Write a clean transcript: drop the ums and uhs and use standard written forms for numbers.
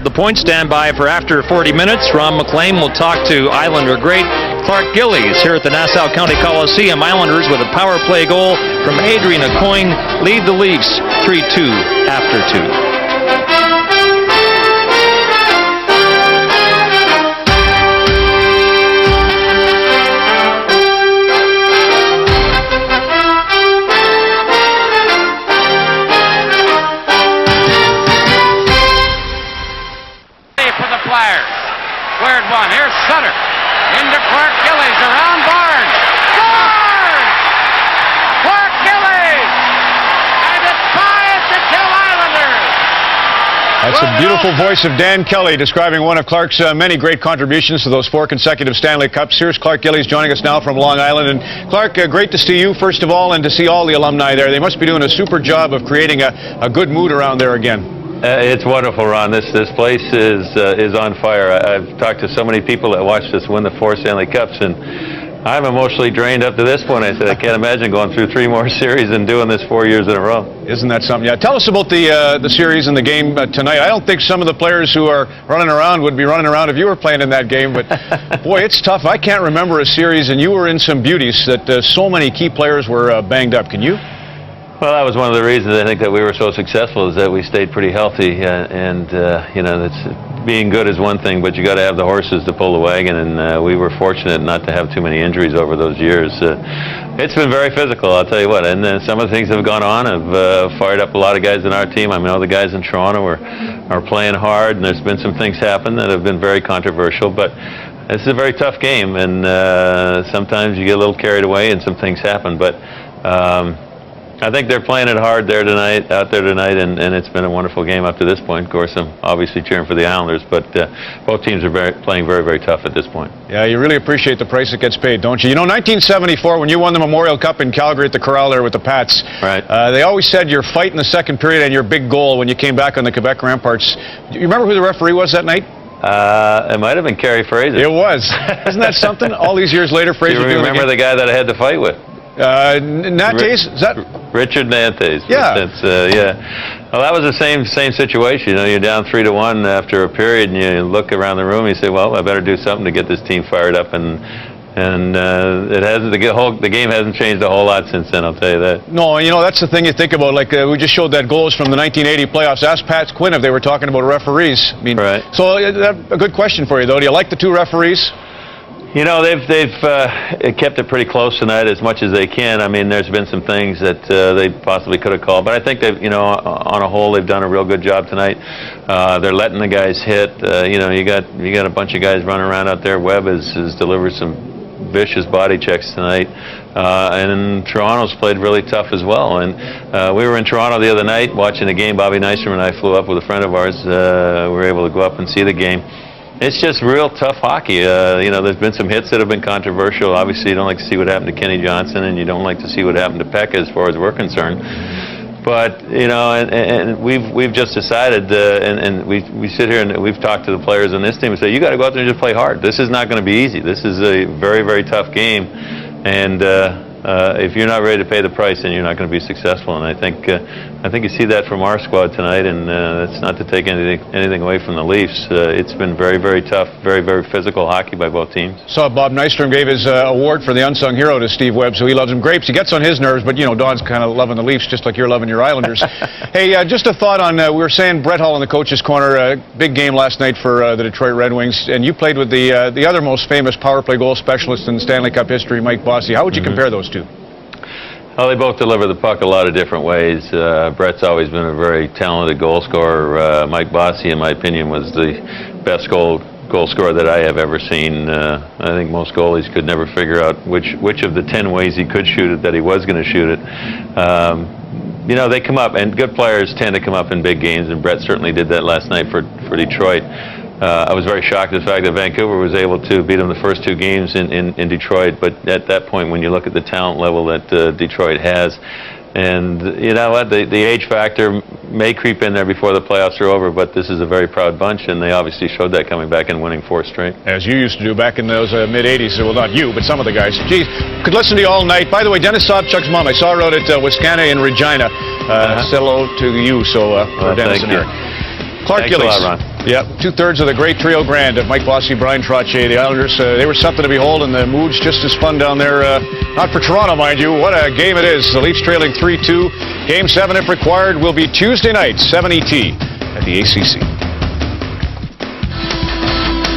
The points stand by for after 40 minutes. Ron MacLean will talk to Islander great Clark Gillies here at the Nassau County Coliseum. Islanders with a power play goal from Adrian Acoing lead the Leafs 3-2 after 2. Squared one. Here's Sutter. Into Clark Gillies. Around Barnes. Scores! Clark Gillies! And it's 5-2 Islanders! That's a beautiful voice of Dan Kelly describing one of Clark's many great contributions to those 4 consecutive Stanley Cups. Here's Clark Gillies joining us now from Long Island. And Clark, great to see you first of all, and to see all the alumni there. They must be doing a super job of creating a good mood around there again. It's wonderful, Ron. This place is on fire. I've talked to so many people that watched us win the 4 Stanley Cups, and I'm emotionally drained up to this point. I said I can't imagine going through 3 more series and doing this 4 years in a row. Isn't that something? Yeah. Tell us about the series and the game tonight. I don't think some of the players who are running around would be running around if you were playing in that game, but boy, it's tough. I can't remember a series, and you were in some beauties that so many key players were banged up. Can you? Well, that was one of the reasons I think that we were so successful, is that we stayed pretty healthy, and you know, that's, being good is one thing, but you got to have the horses to pull the wagon, and we were fortunate not to have too many injuries over those years. It's been very physical, I'll tell you what, and some of the things that have gone on have fired up a lot of guys in our team. I mean, all the guys in Toronto are playing hard, and there's been some things happen that have been very controversial, but this is a very tough game, and sometimes you get a little carried away and some things happen, but I think they're playing it hard there tonight, out there tonight, and it's been a wonderful game up to this point. Of course, I'm obviously cheering for the Islanders, but both teams are playing very, very tough at this point. Yeah, you really appreciate the price that gets paid, don't you? You know, 1974, when you won the Memorial Cup in Calgary at the Corral there with the Pats, right? They always said your fight in the second period and your big goal when you came back on the Quebec Ramparts. Do you remember who the referee was that night? It might have been Kerry Fraser. It was. Isn't that something? All these years later, Fraser. Do you remember the guy that I had to fight with? Nantes? Is that Richard Nantes? Yeah. Yeah. Well, that was the same situation. You know, you're down 3-1 after a period, and you look around the room and you say, "Well, I better do something to get this team fired up." And it hasn't. The game hasn't changed a whole lot since then. I'll tell you that. No, you know, that's the thing you think about. Like we just showed that goals from the 1980 playoffs. Ask Pat Quinn if they were talking about referees. I mean, right. So a good question for you though. Do you like the 2 referees? You know, they've kept it pretty close tonight as much as they can. I mean, there's been some things that they possibly could have called, but I think they've, you know, on a whole, they've done a real good job tonight. They're letting the guys hit. You know, you got a bunch of guys running around out there. Webb has delivered some vicious body checks tonight, and Toronto's played really tough as well. And we were in Toronto the other night watching the game. Bobby Nystrom and I flew up with a friend of ours. We were able to go up and see the game. It's just real tough hockey. You know, there's been some hits that have been controversial. Obviously, you don't like to see what happened to Kenny Johnson, and you don't like to see what happened to Pekka as far as we're concerned. But, you know, and we've just decided, and we sit here and we've talked to the players on this team and say, you got to go out there and just play hard. This is not going to be easy. This is a very, very tough game. And if you're not ready to pay the price, then you're not going to be successful. And I think you see that from our squad tonight, and it's not to take anything away from the Leafs. It's been very, very tough, very, very physical hockey by both teams. Saw Bob Nystrom gave his award for the unsung hero to Steve Webb, so he loves him grapes. He gets on his nerves, but you know, Don's kind of loving the Leafs just like you're loving your Islanders. Hey, just a thought on, we were saying Brett Hull in the coach's corner, big game last night for the Detroit Red Wings, and you played with the other most famous power play goal specialist in Stanley Cup history, Mike Bossy. How would you compare those two? Well, they both deliver the puck a lot of different ways. Brett's always been a very talented goal scorer. Mike Bossy, in my opinion, was the best goal scorer that I have ever seen. I think most goalies could never figure out which of the 10 ways he could shoot it that he was going to shoot it. You know, they come up, and good players tend to come up in big games, and Brett certainly did that last night for Detroit. I was very shocked at the fact that Vancouver was able to beat them the first 2 games in Detroit, but at that point, when you look at the talent level that Detroit has, and you know what, the age factor may creep in there before the playoffs are over, but this is a very proud bunch, and they obviously showed that coming back and winning 4 straight. As you used to do back in those mid-'80s, well, not you, but some of the guys. Geez, could listen to you all night. By the way, Dennis Sobchuk's mom, I saw her out at Wisconsin in Regina. Still hello to you, so for Dennis and Eric. Clark Thanks Gillies. a lot, Ron. Yep, 2/3 of the great trio grand of Mike Bossy, Brian Trottier. The Islanders, they were something to behold, and the mood's just as fun down there. Not for Toronto, mind you. What a game it is. The Leafs trailing 3-2. Game 7, if required, will be Tuesday night, 7 ET at the ACC.